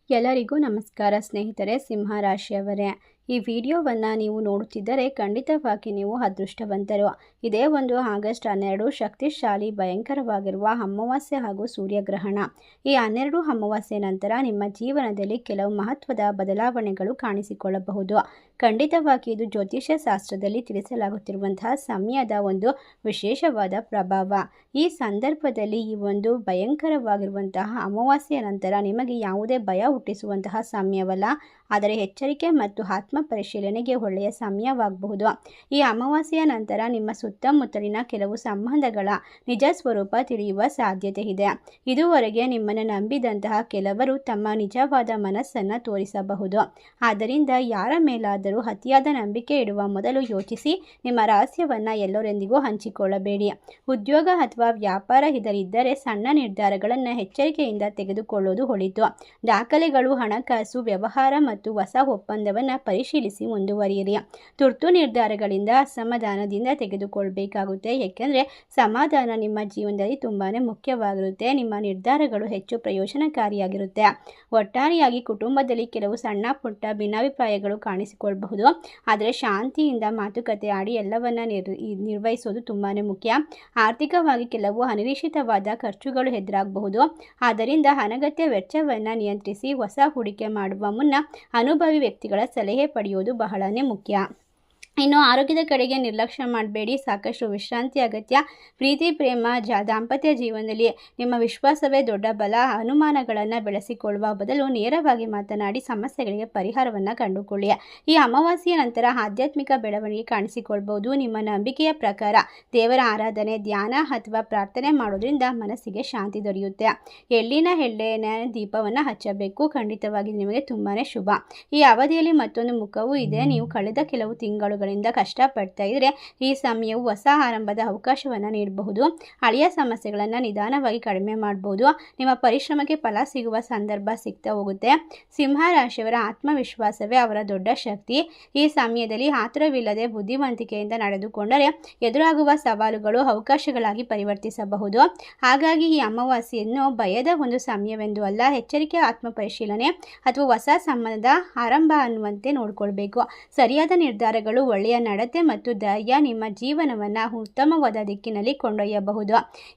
ಎಲ್ಲರಿಗೂ ನಮಸ್ಕಾರ ಸ್ನೇಹಿತರೆ. ಸಿಂಹ ರಾಶಿಯವರೇ, ಈ ವಿಡಿಯೋವನ್ನು ನೀವು ನೋಡುತ್ತಿದ್ದರೆ ಖಂಡಿತವಾಗಿ ನೀವು ಅದೃಷ್ಟವಂತರು. ಇದೇ ಒಂದು ಆಗಸ್ಟ್ 12 ಶಕ್ತಿಶಾಲಿ ಭಯಂಕರವಾಗಿರುವ ಅಮಾವಾಸ್ಯೆ ಹಾಗೂ ಸೂರ್ಯಗ್ರಹಣ. ಈ 12 ಅಮಾವಾಸ್ಯೆ ನಂತರ ನಿಮ್ಮ ಜೀವನದಲ್ಲಿ ಕೆಲವು ಮಹತ್ವದ ಬದಲಾವಣೆಗಳು ಕಾಣಿಸಿಕೊಳ್ಳಬಹುದು. ಖಂಡಿತವಾಗಿ ಇದು ಜ್ಯೋತಿಷ್ಯ ಶಾಸ್ತ್ರದಲ್ಲಿ ತಿಳಿಸಲಾಗುತ್ತಿರುವಂತಹ ಸಮಯದ ಒಂದು ವಿಶೇಷವಾದ ಪ್ರಭಾವ. ಈ ಸಂದರ್ಭದಲ್ಲಿ ಈ ಒಂದು ಭಯಂಕರವಾಗಿರುವಂತಹ ಅಮಾವಾಸ್ಯೆಯ ನಂತರ ನಿಮಗೆ ಯಾವುದೇ ಭಯ ಹುಟ್ಟಿಸುವಂತಹ ಸಮಯವಲ್ಲ, ಆದರೆ ಎಚ್ಚರಿಕೆ ಮತ್ತು ಆತ್ಮ ಪರಿಶೀಲನೆಗೆ ಒಳ್ಳೆಯ ಸಮಯವಾಗಬಹುದು. ಈ ಅಮಾವಾಸ್ಯೆಯ ನಂತರ ನಿಮ್ಮ ಸುತ್ತಮುತ್ತಲಿನ ಕೆಲವು ಸಂಬಂಧಗಳ ನಿಜ ಸ್ವರೂಪ ತಿಳಿಯುವ ಸಾಧ್ಯತೆ ಇದೆ. ಇದುವರೆಗೆ ನಿಮ್ಮನ್ನು ನಂಬಿದಂತಹ ಕೆಲವರು ತಮ್ಮ ನಿಜವಾದ ಮನಸ್ಸನ್ನು ತೋರಿಸಬಹುದು. ಆದ್ದರಿಂದ ಯಾರ ಮೇಲಾದರೂ ಅತಿಯಾದ ನಂಬಿಕೆ ಇಡುವ ಮೊದಲು ಯೋಚಿಸಿ ನಿಮ್ಮ ರಹಸ್ಯವನ್ನು ಎಲ್ಲರೆಂದಿಗೂ ಹಂಚಿಕೊಳ್ಳಬೇಡಿ. ಉದ್ಯೋಗ ಅಥವಾ ವ್ಯಾಪಾರ ಇದರಿದ್ದರೆ ಸಣ್ಣ ನಿರ್ಧಾರಗಳನ್ನು ಎಚ್ಚರಿಕೆಯಿಂದ ತೆಗೆದುಕೊಳ್ಳುವುದು ಒಳಿತು. ದಾಖಲೆಗಳು, ಹಣಕಾಸು ವ್ಯವಹಾರ ಮತ್ತು ಹೊಸ ಒಪ್ಪಂದವನ್ನು ಪರಿಶೀಲಿಸಿ ಮುಂದುವರಿಯಿರಿ. ತುರ್ತು ನಿರ್ಧಾರಗಳಿಂದ ಅಸಮಾಧಾನದಿಂದ ತೆಗೆದುಕೊಳ್ಳಬೇಕಾಗುತ್ತೆ, ಏಕೆಂದರೆ ಸಮಾಧಾನ ನಿಮ್ಮ ಜೀವನದಲ್ಲಿ ತುಂಬಾ ಮುಖ್ಯವಾಗಿರುತ್ತೆ. ನಿಮ್ಮ ನಿರ್ಧಾರಗಳು ಹೆಚ್ಚು ಪ್ರಯೋಜನಕಾರಿಯಾಗಿರುತ್ತೆ. ಒಟ್ಟಾರೆಯಾಗಿ ಕುಟುಂಬದಲ್ಲಿ ಕೆಲವು ಸಣ್ಣ ಪುಟ್ಟ ಭಿನ್ನಾಭಿಪ್ರಾಯಗಳು ಕಾಣಿಸಿಕೊಳ್ಳಬಹುದು, ಆದರೆ ಶಾಂತಿಯಿಂದ ಮಾತುಕತೆ ಆಡಿ ಎಲ್ಲವನ್ನ ನಿರ್ವಹಿಸೋದು ತುಂಬಾ ಮುಖ್ಯ. ಆರ್ಥಿಕವಾಗಿ ಕೆಲವು ಅನಿರೀಕ್ಷಿತವಾದ ಖರ್ಚುಗಳು ಎದುರಾಗಬಹುದು, ಆದ್ದರಿಂದ ಅನಗತ್ಯ ವೆಚ್ಚವನ್ನು ನಿಯಂತ್ರಿಸಿ. ಹೊಸ ಹೂಡಿಕೆ ಮಾಡುವ ಮುನ್ನ ಅನುಭವಿ ವ್ಯಕ್ತಿಗಳ ಸಲಹೆ ಪಡೆಯುವುದು ಬಹಳನೇ ಮುಖ್ಯ. ಇನ್ನು ಆರೋಗ್ಯದ ಕಡೆಗೆ ನಿರ್ಲಕ್ಷ್ಯ ಮಾಡಬೇಡಿ. ಸಾಕಷ್ಟು ವಿಶ್ರಾಂತಿ ಅಗತ್ಯ. ಪ್ರೀತಿ, ಪ್ರೇಮ, ದಾಂಪತ್ಯ ಜೀವನದಲ್ಲಿ ನಿಮ್ಮ ವಿಶ್ವಾಸವೇ ದೊಡ್ಡ ಬಲ. ಅನುಮಾನಗಳನ್ನು ಬೆಳೆಸಿಕೊಳ್ಳುವ ಬದಲು ನೇರವಾಗಿ ಮಾತನಾಡಿ ಸಮಸ್ಯೆಗಳಿಗೆ ಪರಿಹಾರವನ್ನು ಕಂಡುಕೊಳ್ಳಿ. ಈ ಅಮಾವಾಸ್ಯೆಯ ನಂತರ ಆಧ್ಯಾತ್ಮಿಕ ಬೆಳವಣಿಗೆ ಕಾಣಿಸಿಕೊಳ್ಬಹುದು. ನಿಮ್ಮ ನಂಬಿಕೆಯ ಪ್ರಕಾರ ದೇವರ ಆರಾಧನೆ, ಧ್ಯಾನ ಅಥವಾ ಪ್ರಾರ್ಥನೆ ಮಾಡೋದ್ರಿಂದ ಮನಸ್ಸಿಗೆ ಶಾಂತಿ ದೊರೆಯುತ್ತೆ. ಎಳ್ಳಿನ ದೀಪವನ್ನು ಹಚ್ಚಬೇಕು. ಖಂಡಿತವಾಗಿ ನಿಮಗೆ ತುಂಬಾ ಶುಭ. ಈ ಅವಧಿಯಲ್ಲಿ ಮತ್ತೊಂದು ಮುಖವೂ ಇದೆ. ನೀವು ಕಳೆದ ಕೆಲವು ತಿಂಗಳುಗಳಿಂದ ಕಷ್ಟಪಡ್ತಾ ಇದ್ರೆ ಈ ಸಮಯವು ಹೊಸ ಆರಂಭದ ಅವಕಾಶವನ್ನು ನೀಡಬಹುದು. ಹಳೆಯ ಸಮಸ್ಯೆಗಳನ್ನು ನಿಧಾನವಾಗಿ ಕಡಿಮೆ ಮಾಡಬಹುದು. ನಿಮ್ಮ ಪರಿಶ್ರಮಕ್ಕೆ ಫಲ ಸಿಗುವ ಸಂದರ್ಭ ಸಿಗ್ತಾ ಹೋಗುತ್ತೆ. ಸಿಂಹ ರಾಶಿಯವರ ಆತ್ಮವಿಶ್ವಾಸವೇ ಅವರ ದೊಡ್ಡ ಶಕ್ತಿ. ಈ ಸಮಯದಲ್ಲಿ ಆತುರವಿಲ್ಲದೆ ಬುದ್ಧಿವಂತಿಕೆಯಿಂದ ನಡೆದುಕೊಂಡರೆ ಎದುರಾಗುವ ಸವಾಲುಗಳು ಅವಕಾಶಗಳಾಗಿ ಪರಿವರ್ತಿಸಬಹುದು. ಹಾಗಾಗಿ ಈ ಅಮಾವಾಸ್ಯೆಯನ್ನು ಭಯದ ಒಂದು ಸಮಯವೆಂದು ಅಲ್ಲ, ಎಚ್ಚರಿಕೆ, ಆತ್ಮ ಪರಿಶೀಲನೆ ಅಥವಾ ಹೊಸ ಸಂಬಂಧದ ಆರಂಭ ಅನ್ನುವಂತೆ ನೋಡಿಕೊಳ್ಬೇಕು. ಸರಿಯಾದ ನಿರ್ಧಾರಗಳು, ಒಳ್ಳೆಯ ನಡತೆ ಮತ್ತು ಧೈರ್ಯ ನಿಮ್ಮ ಜೀವನವನ್ನು ಉತ್ತಮವಾದ ದಿಕ್ಕಿನಲ್ಲಿ ಕೊಂಡೊಯ್ಯಬಹುದು.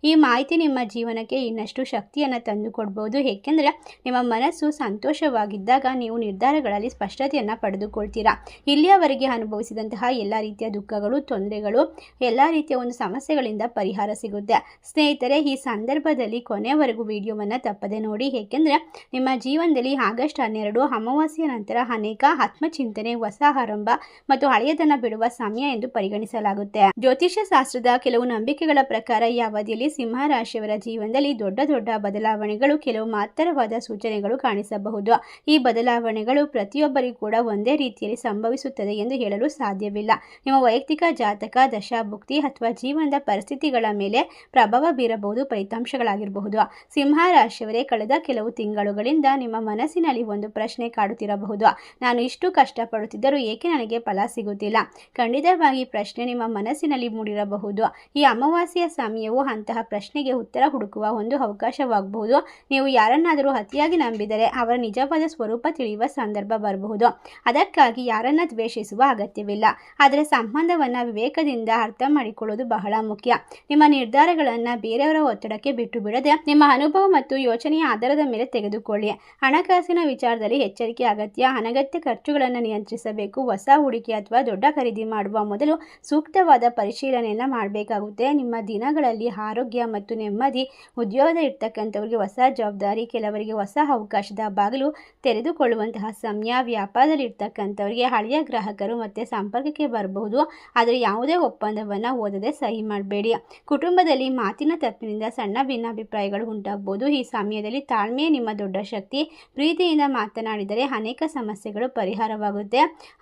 ಈ ಮಾಹಿತಿ ನಿಮ್ಮ ಜೀವನಕ್ಕೆ ಇನ್ನಷ್ಟು ಶಕ್ತಿಯನ್ನು ತಂದುಕೊಡ್ಬೋದು, ಏಕೆಂದರೆ ನಿಮ್ಮ ಮನಸ್ಸು ಸಂತೋಷವಾಗಿದ್ದಾಗ ನೀವು ನಿರ್ಧಾರಗಳಲ್ಲಿ ಸ್ಪಷ್ಟತೆಯನ್ನು ಪಡೆದುಕೊಳ್ತೀರಾ. ಇಲ್ಲಿಯವರೆಗೆ ಅನುಭವಿಸಿದಂತಹ ಎಲ್ಲ ರೀತಿಯ ದುಃಖಗಳು, ತೊಂದರೆಗಳು, ಎಲ್ಲ ರೀತಿಯ ಒಂದು ಸಮಸ್ಯೆಗಳಿಂದ ಪರಿಹಾರ ಸಿಗುತ್ತೆ. ಸ್ನೇಹಿತರೆ, ಈ ಸಂದರ್ಭದಲ್ಲಿ ಕೊನೆಯವರೆಗೂ ವಿಡಿಯೋವನ್ನು ತಪ್ಪದೆ ನೋಡಿ, ಏಕೆಂದರೆ ನಿಮ್ಮ ಜೀವನದಲ್ಲಿ ಆಗಸ್ಟ್ 12 ಅಮಾವಾಸ್ಯೆಯ ನಂತರ ಅನೇಕ ಆತ್ಮಚಿಂತನೆ, ಹೊಸ ಆರಂಭ ಮತ್ತು ಹಳೆಯದನ್ನು ಬಿಡುವ ಸಮಯ ಎಂದು ಪರಿಗಣಿಸಲಾಗುತ್ತೆ. ಜ್ಯೋತಿಷ್ಯ ಶಾಸ್ತ್ರದ ಕೆಲವು ನಂಬಿಕೆಗಳ ಪ್ರಕಾರ ಈ ಅವಧಿಯಲ್ಲಿ ಸಿಂಹ ರಾಶಿಯವರ ಜೀವನದಲ್ಲಿ ದೊಡ್ಡ ದೊಡ್ಡ ಬದಲಾವಣೆಗಳು, ಕೆಲವು ಮಹತ್ತರವಾದ ಸೂಚನೆಗಳು ಕಾಣಿಸಬಹುದು. ಈ ಬದಲಾವಣೆಗಳು ಪ್ರತಿಯೊಬ್ಬರಿಗೂ ಕೂಡ ಒಂದೇ ರೀತಿಯಲ್ಲಿ ಸಂಭವಿಸುತ್ತದೆ ಎಂದು ಹೇಳಲು ಸಾಧ್ಯವಿಲ್ಲ. ನಿಮ್ಮ ವೈಯಕ್ತಿಕ ಜಾತಕ, ದಶಾಭುಕ್ತಿ ಅಥವಾ ಜೀವನದ ಪರಿಸ್ಥಿತಿಗಳ ಮೇಲೆ ಪ್ರಭಾವ ಬೀರಬಹುದು ಫಲಿತಾಂಶಗಳಾಗಿರಬಹುದು. ಸಿಂಹ ರಾಶಿಯವರೇ, ಕಳೆದ ಕೆಲವು ತಿಂಗಳುಗಳಿಂದ ನಿಮ್ಮ ಮನಸ್ಸಿನಲ್ಲಿ ಒಂದು ಪ್ರಶ್ನೆ ಕಾಡುತ್ತಿರಬಹುದು. ನಾನು ಇಷ್ಟು ಕಷ್ಟಪಡುತ್ತಿದ್ದರೂ ಏಕೆ ನನಗೆ ಫಲ ಸಿಗುತ್ತಿಲ್ಲ? ಖಂಡಿತವಾಗಿ ಪ್ರಶ್ನೆ ನಿಮ್ಮ ಮನಸ್ಸಿನಲ್ಲಿ ಮೂಡಿರಬಹುದು. ಈ ಅಮಾವಾಸ್ಯೆಯ ಸಮಯವು ಅಂತಹ ಪ್ರಶ್ನೆಗೆ ಉತ್ತರ ಹುಡುಕುವ ಒಂದು ಅವಕಾಶವಾಗಬಹುದು. ನೀವು ಯಾರನ್ನಾದರೂ ಅತಿಯಾಗಿ ನಂಬಿದರೆ ಅವರ ನಿಜವಾದ ಸ್ವರೂಪ ತಿಳಿಯುವ ಸಂದರ್ಭ ಬರಬಹುದು. ಅದಕ್ಕಾಗಿ ಯಾರನ್ನ ದ್ವೇಷಿಸುವ ಅಗತ್ಯವಿಲ್ಲ, ಆದರೆ ಸಂಬಂಧವನ್ನು ವಿವೇಕದಿಂದ ಅರ್ಥ ಮಾಡಿಕೊಳ್ಳುವುದು ಬಹಳ ಮುಖ್ಯ. ನಿಮ್ಮ ನಿರ್ಧಾರಗಳನ್ನು ಬೇರೆಯವರ ಒತ್ತಡಕ್ಕೆ ಬಿಟ್ಟು ಬಿಡದೆ ನಿಮ್ಮ ಅನುಭವ ಮತ್ತು ಯೋಚನೆಯ ಆಧಾರದ ಮೇಲೆ ತೆಗೆದುಕೊಳ್ಳಿ. ಹಣಕಾಸಿನ ವಿಚಾರದಲ್ಲಿ ಎಚ್ಚರಿಕೆ ಅಗತ್ಯ. ಅನಗತ್ಯ ಖರ್ಚುಗಳನ್ನು ನಿಯಂತ್ರಿಸಬೇಕು. ಹೊಸ ಹೂಡಿಕೆ ಅಥವಾ ದೊಡ್ಡ ಖರೀದಿ ಮಾಡುವ ಮೊದಲು ಸೂಕ್ತವಾದ ಪರಿಶೀಲನೆಯನ್ನು ಮಾಡಬೇಕಾಗುತ್ತೆ. ನಿಮ್ಮ ದಿನಗಳಲ್ಲಿ ಆರೋಗ್ಯ ಮತ್ತು ನೆಮ್ಮದಿ. ಉದ್ಯೋಗದಲ್ಲಿ ಇರ್ತಕ್ಕಂಥವರಿಗೆ ಹೊಸ ಜವಾಬ್ದಾರಿ, ಕೆಲವರಿಗೆ ಹೊಸ ಅವಕಾಶದ ಬಾಗಿಲು ತೆರೆದುಕೊಳ್ಳುವಂತಹ ಸಮಯ. ವ್ಯಾಪಾರದಲ್ಲಿ ಇರ್ತಕ್ಕಂಥವರಿಗೆ ಹಳೆಯ ಗ್ರಾಹಕರು ಮತ್ತೆ ಸಂಪರ್ಕಕ್ಕೆ ಬರಬಹುದು, ಆದರೆ ಯಾವುದೇ ಒಪ್ಪಂದವನ್ನು ಓದದೆ ಸಹಿ ಮಾಡಬೇಡಿ. ಕುಟುಂಬದಲ್ಲಿ ಮಾತಿನ ತಪ್ಪಿನಿಂದ ಸಣ್ಣ ಭಿನ್ನಾಭಿಪ್ರಾಯಗಳು ಉಂಟಾಗಬಹುದು. ಈ ಸಮಯದಲ್ಲಿ ತಾಳ್ಮೆಯೇ ನಿಮ್ಮ ದೊಡ್ಡ ಶಕ್ತಿ. ಪ್ರೀತಿಯಿಂದ ಮಾತನಾಡಿದರೆ ಅನೇಕ ಸಮಸ್ಯೆಗಳು ಪರಿಹಾರವಾಗುತ್ತೆ.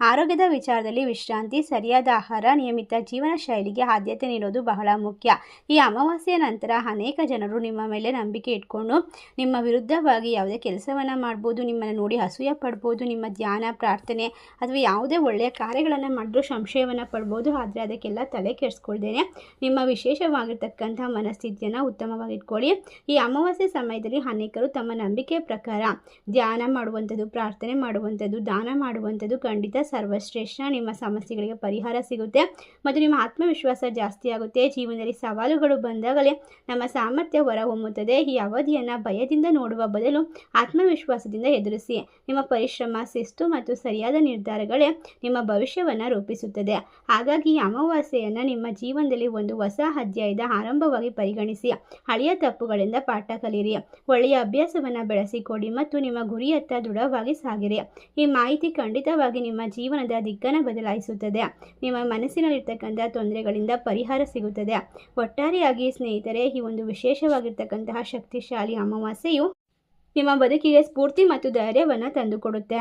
ಆರೋಗ್ಯದ ವಿಚಾರದಲ್ಲಿ ವಿಶ್ರಾಂತಿ, ಸರಿಯಾದ ಆಹಾರ, ನಿಯಮಿತ ಜೀವನ ಶೈಲಿಗೆ ಆದ್ಯತೆ ನೀಡೋದು ಬಹಳ ಮುಖ್ಯ. ಈ ಅಮಾವಾಸ್ಯೆಯ ನಂತರ ಅನೇಕ ಜನರು ನಿಮ್ಮ ಮೇಲೆ ನಂಬಿಕೆ ಇಟ್ಕೊಂಡು ನಿಮ್ಮ ವಿರುದ್ಧವಾಗಿ ಯಾವುದೇ ಕೆಲಸವನ್ನು ಮಾಡ್ಬೋದು, ನಿಮ್ಮನ್ನು ನೋಡಿ ಅಸೂಯೆ ಪಡ್ಬೋದು, ನಿಮ್ಮ ಧ್ಯಾನ, ಪ್ರಾರ್ಥನೆ ಅಥವಾ ಯಾವುದೇ ಒಳ್ಳೆಯ ಕಾರ್ಯಗಳನ್ನು ಮಾಡಿದ್ರೂ ಸಂಶಯವನ್ನು ಪಡ್ಬೋದು. ಆದರೆ ಅದಕ್ಕೆಲ್ಲ ತಲೆ ಕೆಡಿಸ್ಕೊಳ್ದೇನೆ ನಿಮ್ಮ ವಿಶೇಷವಾಗಿರ್ತಕ್ಕಂಥ ಮನಸ್ಥಿತಿಯನ್ನು ಉತ್ತಮವಾಗಿಟ್ಕೊಳ್ಳಿ. ಈ ಅಮಾವಾಸ್ಯೆ ಸಮಯದಲ್ಲಿ ಅನೇಕರು ತಮ್ಮ ನಂಬಿಕೆ ಪ್ರಕಾರ ಧ್ಯಾನ ಮಾಡುವಂಥದ್ದು, ಪ್ರಾರ್ಥನೆ ಮಾಡುವಂಥದ್ದು, ದಾನ ಮಾಡುವಂಥದ್ದು ಖಂಡಿತ ಸರ್ವಶ್ರೇಷ್ಠ. ನಿಮ್ಮ ಸಮಸ್ಯೆಗಳಿಗೆ ಪರಿಹಾರ ಸಿಗುತ್ತೆ ಮತ್ತು ನಿಮ್ಮ ಆತ್ಮವಿಶ್ವಾಸ ಜಾಸ್ತಿ ಆಗುತ್ತೆ. ಜೀವನದಲ್ಲಿ ಸವಾಲುಗಳು ಬಂದಾಗಲೇ ನಮ್ಮ ಸಾಮರ್ಥ್ಯ ಹೊರಹೊಮ್ಮುತ್ತದೆ. ಈ ಅವಧಿಯನ್ನು ಭಯದಿಂದ ನೋಡುವ ಬದಲು ಆತ್ಮವಿಶ್ವಾಸದಿಂದ ಎದುರಿಸಿ. ನಿಮ್ಮ ಪರಿಶ್ರಮ, ಶಿಸ್ತು ಮತ್ತು ಸರಿಯಾದ ನಿರ್ಧಾರಗಳೇ ನಿಮ್ಮ ಭವಿಷ್ಯವನ್ನು ರೂಪಿಸುತ್ತದೆ. ಹಾಗಾಗಿ ಈ ಅಮಾವಾಸ್ಯೆಯನ್ನು ನಿಮ್ಮ ಜೀವನದಲ್ಲಿ ಒಂದು ಹೊಸ ಅಧ್ಯಾಯದ ಆರಂಭವಾಗಿ ಪರಿಗಣಿಸಿ. ಹಳೆಯ ತಪ್ಪುಗಳಿಂದ ಪಾಠ ಕಲಿಯಿರಿ, ಒಳ್ಳೆಯ ಅಭ್ಯಾಸವನ್ನು ಬೆಳೆಸಿಕೊಡಿ ಮತ್ತು ನಿಮ್ಮ ಗುರಿಯತ್ತ ದೃಢವಾಗಿ ಸಾಗಿರಿ. ಈ ಮಾಹಿತಿ ಖಂಡಿತವಾಗಿ ನಿಮ್ಮ ಜೀವನದ ದಿಕ್ಕನ್ನು ಬದಲಾಯಿಸುತ್ತದೆ. ನಿಮ್ಮ ಮನಸ್ಸಿನಲ್ಲಿರ್ತಕ್ಕಂಥ ತೊಂದರೆಗಳಿಂದ ಪರಿಹಾರ ಸಿಗುತ್ತದೆ. ಒಟ್ಟಾರೆಯಾಗಿ ಸ್ನೇಹಿತರೆ, ಈ ಒಂದು ವಿಶೇಷವಾಗಿರ್ತಕ್ಕಂತಹ ಶಕ್ತಿಶಾಲಿ ಅಮಾವಾಸ್ಯೆಯು ನಿಮ್ಮ ಬದುಕಿಗೆ ಸ್ಫೂರ್ತಿ ಮತ್ತು ಧೈರ್ಯವನ್ನು ತಂದುಕೊಡುತ್ತೆ.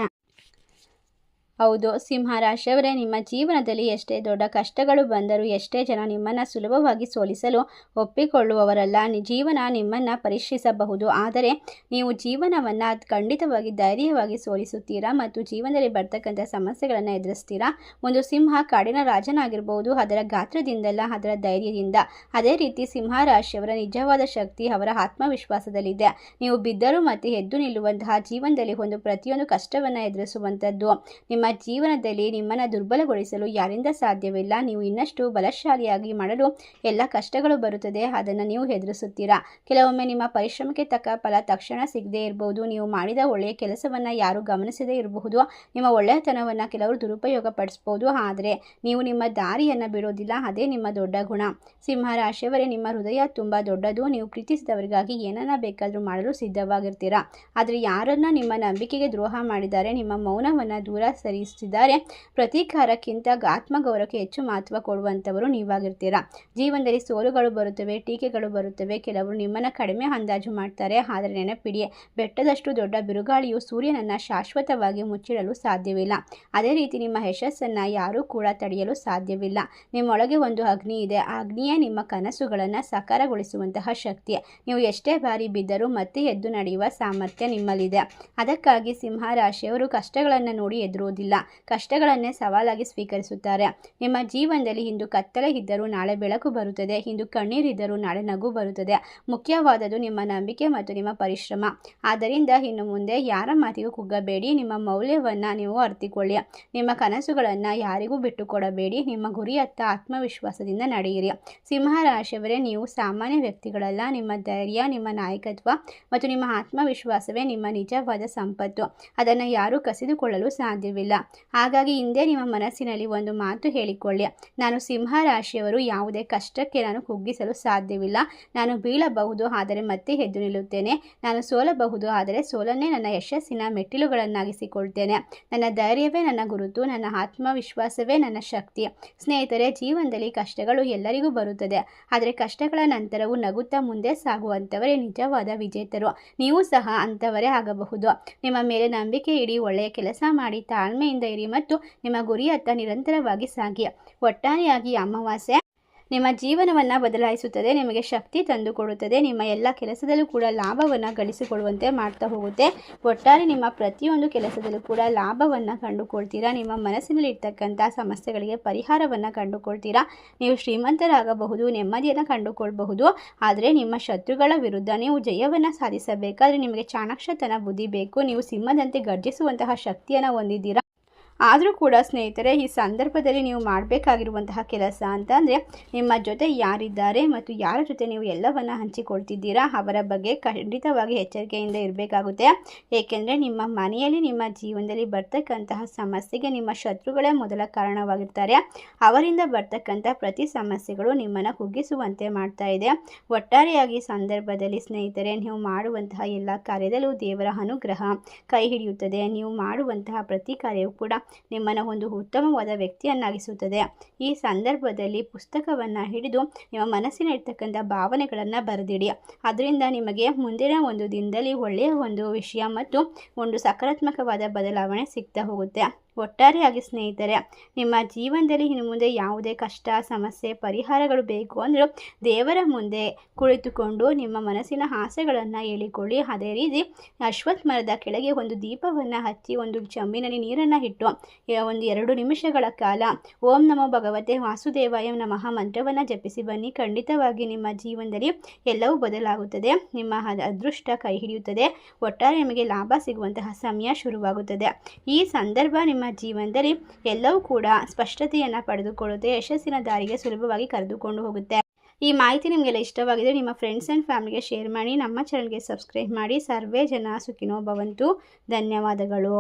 ಹೌದು, ಸಿಂಹರಾಶಿಯವರೇ, ನಿಮ್ಮ ಜೀವನದಲ್ಲಿ ಎಷ್ಟೇ ದೊಡ್ಡ ಕಷ್ಟಗಳು ಬಂದರೂ, ಎಷ್ಟೇ ಜನ ನಿಮ್ಮನ್ನು ಸುಲಭವಾಗಿ ಸೋಲಿಸಲು ಒಪ್ಪಿಕೊಳ್ಳುವವರಲ್ಲ. ಜೀವನ ನಿಮ್ಮನ್ನು ಪರೀಕ್ಷಿಸಬಹುದು, ಆದರೆ ನೀವು ಜೀವನವನ್ನು ಖಂಡಿತವಾಗಿ ಧೈರ್ಯವಾಗಿ ಸೋಲಿಸುತ್ತೀರಾ ಮತ್ತು ಜೀವನದಲ್ಲಿ ಬರ್ತಕ್ಕಂಥ ಸಮಸ್ಯೆಗಳನ್ನು ಎದುರಿಸ್ತೀರಾ. ಒಂದು ಸಿಂಹ ಕಾಡಿನ ರಾಜನಾಗಿರ್ಬೋದು, ಅದರ ಗಾತ್ರದಿಂದಲ್ಲ, ಅದರ ಧೈರ್ಯದಿಂದ. ಅದೇ ರೀತಿ ಸಿಂಹರಾಶಿಯವರ ನಿಜವಾದ ಶಕ್ತಿ ಅವರ ಆತ್ಮವಿಶ್ವಾಸದಲ್ಲಿದೆ. ನೀವು ಬಿದ್ದರೂ ಮತ್ತೆ ಎದ್ದು ನಿಲ್ಲುವಂತಹ, ಜೀವನದಲ್ಲಿ ಒಂದು ಪ್ರತಿಯೊಂದು ಕಷ್ಟವನ್ನು ಎದುರಿಸುವಂಥದ್ದು. ನಿಮ್ಮ ಜೀವನದಲ್ಲಿ ನಿಮ್ಮನ್ನು ದುರ್ಬಲಗೊಳಿಸಲು ಯಾರಿಂದ ಸಾಧ್ಯವಿಲ್ಲ. ನೀವು ಇನ್ನಷ್ಟು ಬಲಶಾಲಿಯಾಗಿ ಮಾಡಲು ಎಲ್ಲ ಕಷ್ಟಗಳು ಬರುತ್ತದೆ, ಅದನ್ನು ನೀವು ಎದುರಿಸುತ್ತೀರಾ. ಕೆಲವೊಮ್ಮೆ ನಿಮ್ಮ ಪರಿಶ್ರಮಕ್ಕೆ ತಕ್ಕ ಫಲ ತಕ್ಷಣ ಸಿಗದೇ ಇರಬಹುದು. ನೀವು ಮಾಡಿದ ಒಳ್ಳೆಯ ಕೆಲಸವನ್ನು ಯಾರೂ ಗಮನಿಸದೇ ಇರಬಹುದು. ನಿಮ್ಮ ಒಳ್ಳೆಯತನವನ್ನು ಕೆಲವರು ದುರುಪಯೋಗ ಪಡಿಸ್ಬೋದು, ಆದರೆ ನೀವು ನಿಮ್ಮ ದಾರಿಯನ್ನು ಬಿಡೋದಿಲ್ಲ. ಅದೇ ನಿಮ್ಮ ದೊಡ್ಡ ಗುಣ. ಸಿಂಹರಾಶಿಯವರೇ, ನಿಮ್ಮ ಹೃದಯ ತುಂಬ ದೊಡ್ಡದು. ನೀವು ಪ್ರೀತಿಸಿದವರಿಗಾಗಿ ಏನನ್ನ ಬೇಕಾದರೂ ಮಾಡಲು ಸಿದ್ಧವಾಗಿರ್ತೀರಾ. ಆದರೆ ಯಾರನ್ನ ನಿಮ್ಮ ನಂಬಿಕೆಗೆ ದ್ರೋಹ ಮಾಡಿದ್ದಾರೆ, ನಿಮ್ಮ ಮೌನವನ್ನು ದೂರ ಸರಿಸಿದ್ದಾರೆ, ಪ್ರತೀಕಾರಕ್ಕಿಂತ ಆತ್ಮಗೌರವಕ್ಕೆ ಹೆಚ್ಚು ಮಹತ್ವ ಕೊಡುವಂಥವರು ನೀವಾಗಿರ್ತೀರಾ. ಜೀವನದಲ್ಲಿ ಸೋಲುಗಳು ಬರುತ್ತವೆ, ಟೀಕೆಗಳು ಬರುತ್ತವೆ. ಕೆಲವರು ನಿಮ್ಮನ್ನು ಕಡಿಮೆ ಅಂದಾಜು ಮಾಡ್ತಾರೆ. ಆದರೆ ನೆನಪಿಡಿ, ಬೆಟ್ಟದಷ್ಟು ದೊಡ್ಡ ಬಿರುಗಾಳಿಯು ಸೂರ್ಯನನ್ನು ಶಾಶ್ವತವಾಗಿ ಮುಚ್ಚಿಡಲು ಸಾಧ್ಯವಿಲ್ಲ. ಅದೇ ರೀತಿ ನಿಮ್ಮ ಯಶಸ್ಸನ್ನು ಯಾರೂ ಕೂಡ ತಡೆಯಲು ಸಾಧ್ಯವಿಲ್ಲ. ನಿಮ್ಮೊಳಗೆ ಒಂದು ಅಗ್ನಿ ಇದೆ. ಆ ಅಗ್ನಿಯೇ ನಿಮ್ಮ ಕನಸುಗಳನ್ನು ಸಾಕಾರಗೊಳಿಸುವಂತಹ ಶಕ್ತಿ. ನೀವು ಎಷ್ಟೇ ಬಾರಿ ಬಿದ್ದರೂ ಮತ್ತೆ ಎದ್ದು ನಡೆಯುವ ಸಾಮರ್ಥ್ಯ ನಿಮ್ಮಲ್ಲಿದೆ. ಅದಕ್ಕಾಗಿ ಸಿಂಹರಾಶಿಯವರು ಕಷ್ಟಗಳನ್ನು ನೋಡಿ ಎದುರುವುದಿಲ್ಲ, ಕಷ್ಟಗಳನ್ನೇ ಸವಾಲಾಗಿ ಸ್ವೀಕರಿಸುತ್ತಾರೆ. ನಿಮ್ಮ ಜೀವನದಲ್ಲಿ ಇಂದು ಕತ್ತಲೆ ಇದ್ದರೂ ನಾಳೆ ಬೆಳಕು ಬರುತ್ತದೆ, ಇಂದು ಕಣ್ಣೀರಿದ್ದರೂ ನಾಳೆ ನಗು ಬರುತ್ತದೆ. ಮುಖ್ಯವಾದದ್ದು ನಿಮ್ಮ ನಂಬಿಕೆ ಮತ್ತು ನಿಮ್ಮ ಪರಿಶ್ರಮ. ಆದ್ದರಿಂದ ಇನ್ನು ಮುಂದೆ ಯಾರ ಮಾತಿಗೂ ಕುಗ್ಗಬೇಡಿ. ನಿಮ್ಮ ಮೌಲ್ಯವನ್ನು ನೀವು ಅರಿತುಕೊಳ್ಳಿ. ನಿಮ್ಮ ಕನಸುಗಳನ್ನು ಯಾರಿಗೂ ಬಿಟ್ಟುಕೊಡಬೇಡಿ. ನಿಮ್ಮ ಗುರಿಯತ್ತ ಆತ್ಮವಿಶ್ವಾಸದಿಂದ ನಡೆಯಿರಿ. ಸಿಂಹರಾಶಿಯವರೇ, ನೀವು ಸಾಮಾನ್ಯ ವ್ಯಕ್ತಿಗಳಲ್ಲ. ನಿಮ್ಮ ಧೈರ್ಯ, ನಿಮ್ಮ ನಾಯಕತ್ವ ಮತ್ತು ನಿಮ್ಮ ಆತ್ಮವಿಶ್ವಾಸವೇ ನಿಮ್ಮ ನಿಜವಾದ ಸಂಪತ್ತು. ಅದನ್ನು ಯಾರೂ ಕಸಿದುಕೊಳ್ಳಲು ಸಾಧ್ಯವಿಲ್ಲ. ಹಾಗಾಗಿ ಹಿಂದೆ ನಿಮ್ಮ ಮನಸ್ಸಿನಲ್ಲಿ ಒಂದು ಮಾತು ಹೇಳಿಕೊಳ್ಳಿ, ನಾನು ಸಿಂಹರಾಶಿಯವರು, ಯಾವುದೇ ಕಷ್ಟಕ್ಕೆ ನಾನು ಕುಗ್ಗಿಸಲು ಸಾಧ್ಯವಿಲ್ಲ. ನಾನು ಬೀಳಬಹುದು, ಆದರೆ ಮತ್ತೆ ಎದ್ದು ನಿಲ್ಲುತ್ತೇನೆ. ನಾನು ಸೋಲಬಹುದು, ಆದರೆ ಸೋಲನ್ನೇ ನನ್ನ ಯಶಸ್ಸಿನ ಮೆಟ್ಟಿಲುಗಳನ್ನಾಗಿಸಿಕೊಳ್ತೇನೆ. ನನ್ನ ಧೈರ್ಯವೇ ನನ್ನ ಗುರುತು, ನನ್ನ ಆತ್ಮವಿಶ್ವಾಸವೇ ನನ್ನ ಶಕ್ತಿ. ಸ್ನೇಹಿತರೆ, ಜೀವನದಲ್ಲಿ ಕಷ್ಟಗಳು ಎಲ್ಲರಿಗೂ ಬರುತ್ತದೆ, ಆದರೆ ಕಷ್ಟಗಳ ನಂತರವೂ ನಗುತ್ತಾ ಮುಂದೆ ಸಾಗುವಂಥವರೇ ನಿಜವಾದ ವಿಜೇತರು. ನೀವು ಸಹ ಅಂಥವರೇ ಆಗಬಹುದು. ನಿಮ್ಮ ಮೇಲೆ ನಂಬಿಕೆ ಇಡಿ, ಒಳ್ಳೆಯ ಕೆಲಸ ಮಾಡಿ, ತಾಳ್ಮೆಯಿಂದ ಇರಿ ಮತ್ತು ನಿಮ್ಮ ಗುರಿಯತ್ತ ನಿರಂತರವಾಗಿ ಸಾಗಿ. ಒಟ್ಟಾರೆಯಾಗಿ ಅಮಾವಾಸ್ಯೆ ನಿಮ್ಮ ಜೀವನವನ್ನು ಬದಲಾಯಿಸುತ್ತದೆ, ನಿಮಗೆ ಶಕ್ತಿ ತಂದುಕೊಡುತ್ತದೆ, ನಿಮ್ಮ ಎಲ್ಲ ಕೆಲಸದಲ್ಲೂ ಕೂಡ ಲಾಭವನ್ನು ಗಳಿಸಿಕೊಳ್ಳುವಂತೆ ಮಾಡ್ತಾ ಹೋಗುತ್ತೆ. ಒಟ್ಟಾರೆ ನಿಮ್ಮ ಪ್ರತಿಯೊಂದು ಕೆಲಸದಲ್ಲೂ ಕೂಡ ಲಾಭವನ್ನು ಕಂಡುಕೊಳ್ತೀರಾ. ನಿಮ್ಮ ಮನಸ್ಸಿನಲ್ಲಿ ಇರ್ತಕ್ಕಂಥ ಸಮಸ್ಯೆಗಳಿಗೆ ಪರಿಹಾರವನ್ನು ಕಂಡುಕೊಳ್ತೀರಾ. ನೀವು ಶ್ರೀಮಂತರಾಗಬಹುದು, ನೆಮ್ಮದಿಯನ್ನು ಕಂಡುಕೊಳ್ಬಹುದು. ಆದರೆ ನಿಮ್ಮ ಶತ್ರುಗಳ ವಿರುದ್ಧ ನೀವು ಜಯವನ್ನು ಸಾಧಿಸಬೇಕಾದ್ರೆ ನಿಮಗೆ ಚಾಣಾಕ್ಷತನ ಬುದ್ಧಿ ಬೇಕು. ನೀವು ಸಿಂಹದಂತೆ ಗರ್ಜಿಸುವಂತಹ ಶಕ್ತಿಯನ್ನು ಹೊಂದಿದ್ದೀರಾ. ಆದರೂ ಕೂಡ ಸ್ನೇಹಿತರೆ, ಈ ಸಂದರ್ಭದಲ್ಲಿ ನೀವು ಮಾಡಬೇಕಾಗಿರುವಂತಹ ಕೆಲಸ ಅಂತಂದರೆ, ನಿಮ್ಮ ಜೊತೆ ಯಾರಿದ್ದಾರೆ ಮತ್ತು ಯಾರ ಜೊತೆ ನೀವು ಎಲ್ಲವನ್ನು ಹಂಚಿಕೊಳ್ತಿದ್ದೀರಾ ಅವರ ಬಗ್ಗೆ ಖಂಡಿತವಾಗಿ ಎಚ್ಚರಿಕೆಯಿಂದ ಇರಬೇಕಾಗುತ್ತೆ. ಏಕೆಂದರೆ ನಿಮ್ಮ ಮನೆಯಲ್ಲಿ, ನಿಮ್ಮ ಜೀವನದಲ್ಲಿ ಬರ್ತಕ್ಕಂತಹ ಸಮಸ್ಯೆಗೆ ನಿಮ್ಮ ಶತ್ರುಗಳೇ ಮೊದಲ ಕಾರಣವಾಗಿರ್ತಾರೆ. ಅವರಿಂದ ಬರ್ತಕ್ಕಂಥ ಪ್ರತಿ ಸಮಸ್ಯೆಗಳು ನಿಮ್ಮನ್ನು ಕುಗ್ಗಿಸುವಂತೆ ಮಾಡ್ತಾ ಇದೆ. ಒಟ್ಟಾರೆಯಾಗಿ ಸಂದರ್ಭದಲ್ಲಿ ಸ್ನೇಹಿತರೆ, ನೀವು ಮಾಡುವಂತಹ ಎಲ್ಲ ಕಾರ್ಯದಲ್ಲೂ ದೇವರ ಅನುಗ್ರಹ ಕೈ ಹಿಡಿಯುತ್ತದೆ. ನೀವು ಮಾಡುವಂತಹ ಪ್ರತಿ ಕಾರ್ಯವೂ ಕೂಡ ನಿಮ್ಮನ್ನು ಒಂದು ಉತ್ತಮವಾದ ವ್ಯಕ್ತಿಯನ್ನಾಗಿಸುತ್ತದೆ. ಈ ಸಂದರ್ಭದಲ್ಲಿ ಪುಸ್ತಕವನ್ನು ಹಿಡಿದು ನಿಮ್ಮ ಮನಸ್ಸಿನ ಇರ್ತಕ್ಕಂಥ ಭಾವನೆಗಳನ್ನು ಬರೆದಿಡಿ. ಅದರಿಂದ ನಿಮಗೆ ಮುಂದಿನ ಒಂದು ದಿನದಲ್ಲಿ ಒಳ್ಳೆಯ ಒಂದು ವಿಷಯ ಮತ್ತು ಒಂದು ಸಕಾರಾತ್ಮಕವಾದ ಬದಲಾವಣೆ ಸಿಗ್ತಾ ಹೋಗುತ್ತೆ. ಒಟ್ಟಾರೆಯಾಗಿ ಸ್ನೇಹಿತರೆ, ನಿಮ್ಮ ಜೀವನದಲ್ಲಿ ಇನ್ನು ಮುಂದೆ ಯಾವುದೇ ಕಷ್ಟ, ಸಮಸ್ಯೆ, ಪರಿಹಾರಗಳು ಬೇಕು ಅಂದರೂ ದೇವರ ಮುಂದೆ ಕುಳಿತುಕೊಂಡು ನಿಮ್ಮ ಮನಸ್ಸಿನ ಆಸೆಗಳನ್ನು ಹೇಳಿಕೊಳ್ಳಿ. ಅದೇ ರೀತಿ ಅಶ್ವತ್ಥ ಮರದ ಕೆಳಗೆ ಒಂದು ದೀಪವನ್ನು ಹಚ್ಚಿ ಒಂದು ಚಂಬಿನಲ್ಲಿ ನೀರನ್ನು ಇಟ್ಟು ಒಂದು 2 ನಿಮಿಷಗಳ ಕಾಲ ಓಂ ನಮೋ ಭಗವತೆ ವಾಸುದೇವಾಯ ನಮಃ ಮಂತ್ರವನ್ನು ಜಪಿಸಿ ಬನ್ನಿ. ಖಂಡಿತವಾಗಿ ನಿಮ್ಮ ಜೀವನದಲ್ಲಿ ಎಲ್ಲವೂ ಬದಲಾಗುತ್ತದೆ. ನಿಮ್ಮ ಅದೃಷ್ಟ ಕೈ ಹಿಡಿಯುತ್ತದೆ. ಒಟ್ಟಾರೆ ನಿಮಗೆ ಲಾಭ ಸಿಗುವಂತಹ ಸಮಯ ಶುರುವಾಗುತ್ತದೆ. ಈ ಸಂದರ್ಭ ನಿಮ್ಮ ಜೀವನದಲ್ಲಿ ಎಲ್ಲವೂ ಕೂಡ ಸ್ಪಷ್ಟತೆಯನ್ನು ಪಡೆದುಕೊಳ್ಳುತ್ತೆ. ಯಶಸ್ಸಿನ ದಾರಿಗೆ ಸುಲಭವಾಗಿ ಕರೆದುಕೊಂಡು ಹೋಗುತ್ತೆ. ಈ ಮಾಹಿತಿ ನಿಮಗೆಲ್ಲ ಇಷ್ಟವಾಗಿದೆ ನಿಮ್ಮ ಫ್ರೆಂಡ್ಸ್ ಆ್ಯಂಡ್ ಫ್ಯಾಮಿಲಿಗೆ ಶೇರ್ ಮಾಡಿ. ನಮ್ಮ ಚಾನಲ್ಗೆ ಸಬ್ಸ್ಕ್ರೈಬ್ ಮಾಡಿ. ಸರ್ವೇ ಜನ ಸುಖಿನೋ ಭವಂತು. ಧನ್ಯವಾದಗಳು.